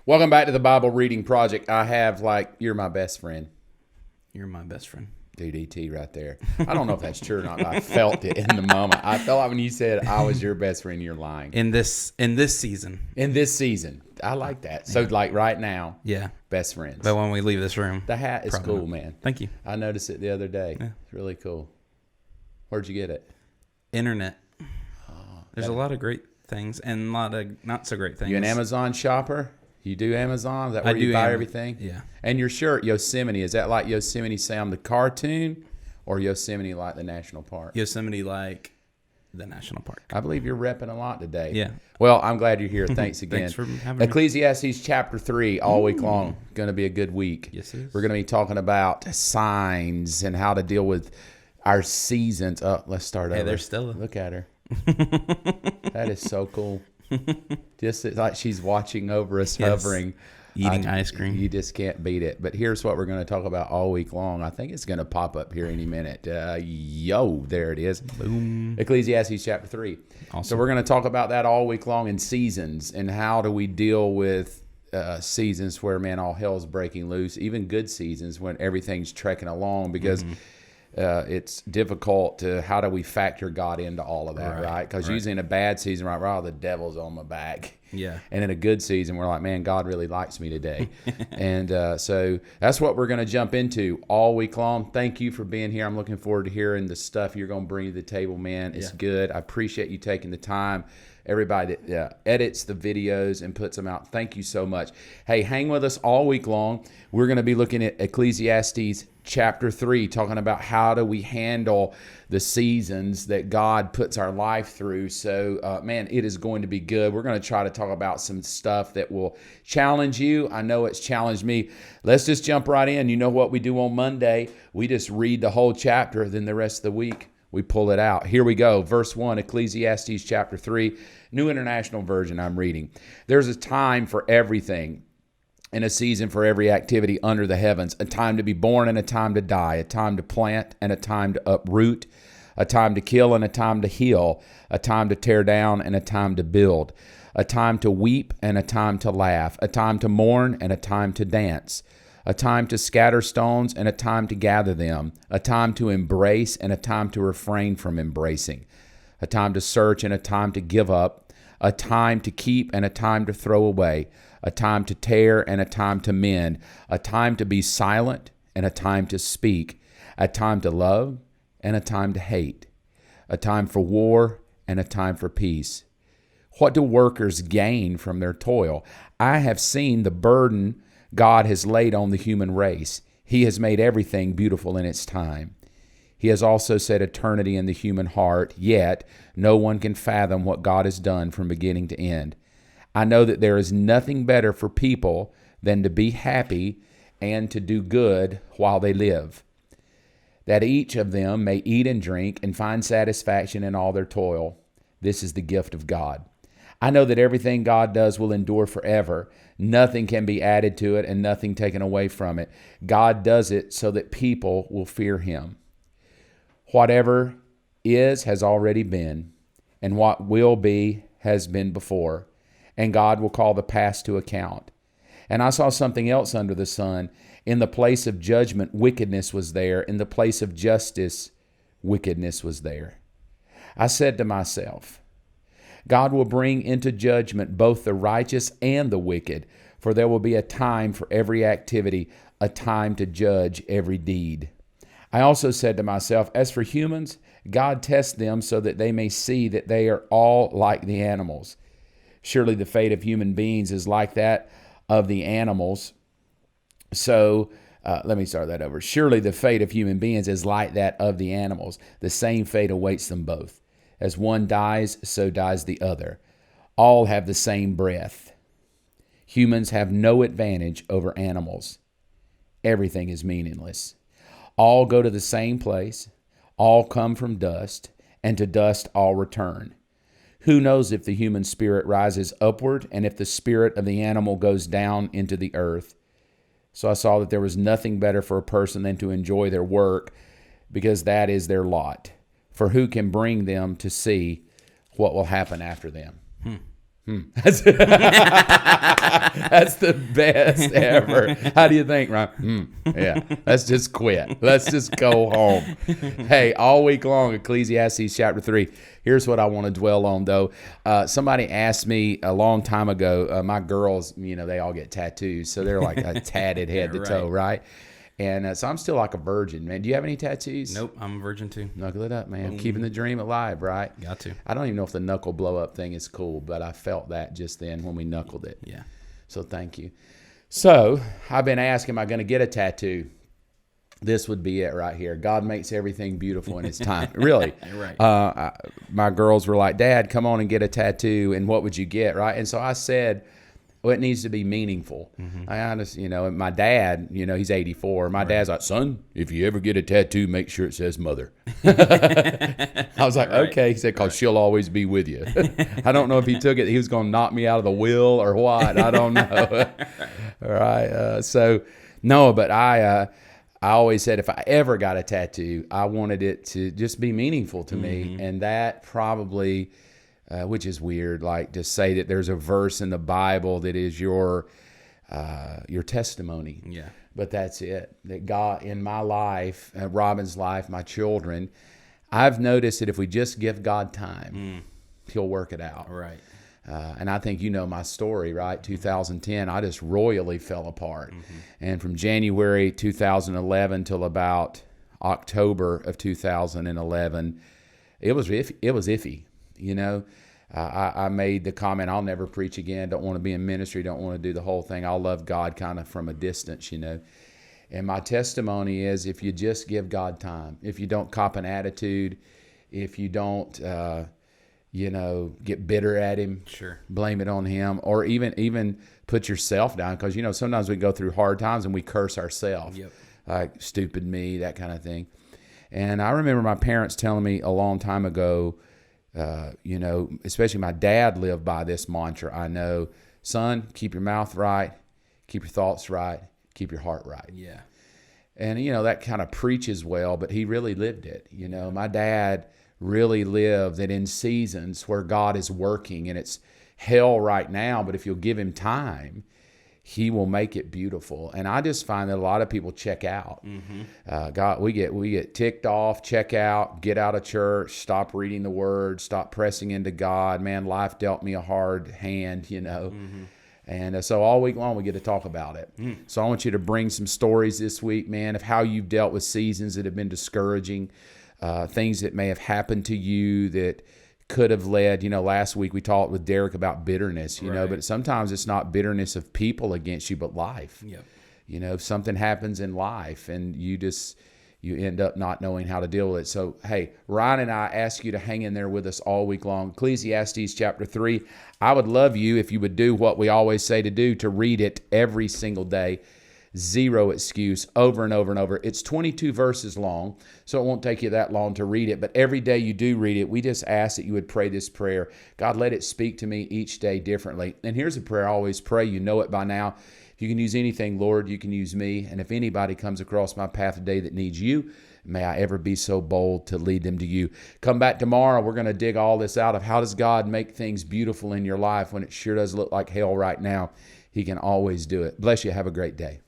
Welcome back to the Bible Reading Project. I have, you're my best friend. You're my best friend. Dude, E.T. right there. I don't know if that's true or not, but I felt it in the moment. I felt like when you said I was your best friend, you're lying. In this season. In this season. I like that. So, right now, Yeah. best friends. But when we leave this room. The hat is probably cool, not. man. Thank you. I noticed it the other day. Yeah. It's really cool. Where'd you get it? Internet. There's a lot of great things and a lot of not so great things. You an Amazon shopper? You do Amazon? Is that where you buy everything? Yeah. And your shirt, Yosemite, is that like Yosemite Sam, the cartoon, or Yosemite like the national park? Yosemite like the national park. I believe you're repping a lot today. Yeah. Well, I'm glad you're here. Thanks again. Thanks for having me. Ecclesiastes Chapter 3 all week long. Going to be a good week. Yes, it is. We're going to be talking about signs and how to deal with our seasons. Oh, let's start over. There's Stella. Look at her. That is so cool. Just like she's watching over us, Yes. hovering. Eating ice cream. You just can't beat it. But here's what we're going to talk about all week long. I think it's going to pop up here any minute. There it is. Boom. Ecclesiastes Chapter 3. Awesome. So we're going to talk about that all week long in seasons and how do we deal with seasons where, man, all hell's breaking loose, even good seasons when everything's trekking along because it's difficult to, how do we factor God into all of that, right? Because usually in a bad season, right, well, the devil's on my back. Yeah. And in a good season, we're like, man, God really likes me today. And so that's what we're going to jump into all week long. Thank you for being here. I'm looking forward to hearing the stuff you're going to bring to the table, man. It's good. I appreciate you taking the time. Everybody that edits the videos and puts them out, thank you so much. Hey, hang with us all week long. We're going to be looking at Ecclesiastes Chapter 3, talking about how do we handle the seasons that God puts our life through. So, man, it is going to be good. We're going to try to talk about some stuff that will challenge you. I know it's challenged me. Let's just jump right in. You know what we do on Monday? We just read the whole chapter, then the rest of the week we pull it out. Here we go. Verse 1, Ecclesiastes Chapter 3, New International Version I'm reading. There's a time for everything and a season for every activity under the heavens, a time to be born and a time to die, a time to plant and a time to uproot, a time to kill and a time to heal, a time to tear down and a time to build, a time to weep and a time to laugh, a time to mourn and a time to dance, a time to scatter stones and a time to gather them, a time to embrace and a time to refrain from embracing, a time to search and a time to give up, a time to keep and a time to throw away, a time to tear and a time to mend, a time to be silent and a time to speak, a time to love and a time to hate, a time for war and a time for peace. What do workers gain from their toil? I have seen the burden God has laid on the human race. He has made everything beautiful in its time. He has also set eternity in the human heart, yet no one can fathom what God has done from beginning to end. I know that there is nothing better for people than to be happy and to do good while they live, that each of them may eat and drink and find satisfaction in all their toil. This is the gift of God. I know that everything God does will endure forever. Nothing can be added to it and nothing taken away from it. God does it so that people will fear Him. Whatever is has already been, and what will be has been before, and God will call the past to account. And I saw something else under the sun. In the place of judgment, wickedness was there. In the place of justice, wickedness was there. I said to myself, God will bring into judgment both the righteous and the wicked, for there will be a time for every activity, a time to judge every deed. I also said to myself, as for humans, God tests them so that they may see that they are all like the animals. Surely the fate of human beings is like that of the animals. So, let me start that over. Surely the fate of human beings is like that of the animals. The same fate awaits them both. As one dies, so dies the other. All have the same breath. Humans have no advantage over animals. Everything is meaningless. All go to the same place. All come from dust, and to dust all return. Who knows if the human spirit rises upward and if the spirit of the animal goes down into the earth? So I saw that there was nothing better for a person than to enjoy their work, because that is their lot. For who can bring them to see what will happen after them? That's, that's the best ever. How do you think, Ryan? Yeah, let's just quit. Let's just go home. Hey, all week long, Ecclesiastes Chapter 3. Here's what I want to dwell on, though. Somebody asked me a long time ago, my girls, they all get tattoos, so they're like a tatted head to toe, right? And so I'm still like a virgin, man. Do you have any tattoos? Nope, I'm a virgin too. Knuckle it up, man. Keeping the dream alive, right? Got to. I don't even know if the knuckle blow up thing is cool, but I felt that just then when we knuckled it. Yeah. So thank you. So I've been asked, am I going to get a tattoo? This would be it right here. God makes everything beautiful in His time. Really. Right. My girls were like, Dad, come on and get a tattoo. And what would you get, right? And so I said, well, it needs to be meaningful. I honestly, my dad, he's 84. My dad's like, son, if you ever get a tattoo, make sure it says mother. I was like, okay. He said, because she'll always be with you. I don't know if he took it. He was going to knock me out of the will or what. I don't know. All right. So, no, but I always said if I ever got a tattoo, I wanted it to just be meaningful to me. And that probably... which is weird, like to say that there's a verse in the Bible that is your testimony. Yeah. But that's it. That God, in my life, Robin's life, my children, I've noticed that if we just give God time, He'll work it out. Right. And I think my story, right? 2010, I just royally fell apart. And from January 2011 till about October of 2011, it was iffy. I made the comment, I'll never preach again, don't want to be in ministry, don't want to do the whole thing. I'll love God kind of from a distance, And my testimony is if you just give God time, if you don't cop an attitude, if you don't, get bitter at Him, sure, blame it on Him, or even put yourself down. Because, sometimes we go through hard times and we curse ourselves, like stupid me, that kind of thing. And I remember my parents telling me a long time ago, especially my dad lived by this mantra. I know, son, keep your mouth right, keep your thoughts right, keep your heart right. Yeah. And, that kind of preaches well, but he really lived it. My dad really lived that in seasons where God is working and it's hell right now, but if you'll give Him time, He will make it beautiful. And I just find that a lot of people check out. God, we get ticked off, check out, get out of church, stop reading the Word, stop pressing into God. Man, life dealt me a hard hand, And so all week long we get to talk about it. So I want you to bring some stories this week, man, of how you've dealt with seasons that have been discouraging, things that may have happened to you that could have led, last week we talked with Derek about bitterness, but sometimes it's not bitterness of people against you, but life. Yep. If something happens in life and you end up not knowing how to deal with it. So, hey, Ryan and I ask you to hang in there with us all week long. Ecclesiastes Chapter 3. I would love you if you would do what we always say to do, to read it every single day. Zero excuse, over and over and over. It's 22 verses long, so it won't take you that long to read it. But every day you do read it, we just ask that you would pray this prayer. God, let it speak to me each day differently. And here's a prayer I always pray. You know it by now. If you can use anything, Lord, you can use me. And if anybody comes across my path today that needs you, may I ever be so bold to lead them to you. Come back tomorrow. We're going to dig all this out of how does God make things beautiful in your life when it sure does look like hell right now. He can always do it. Bless you. Have a great day.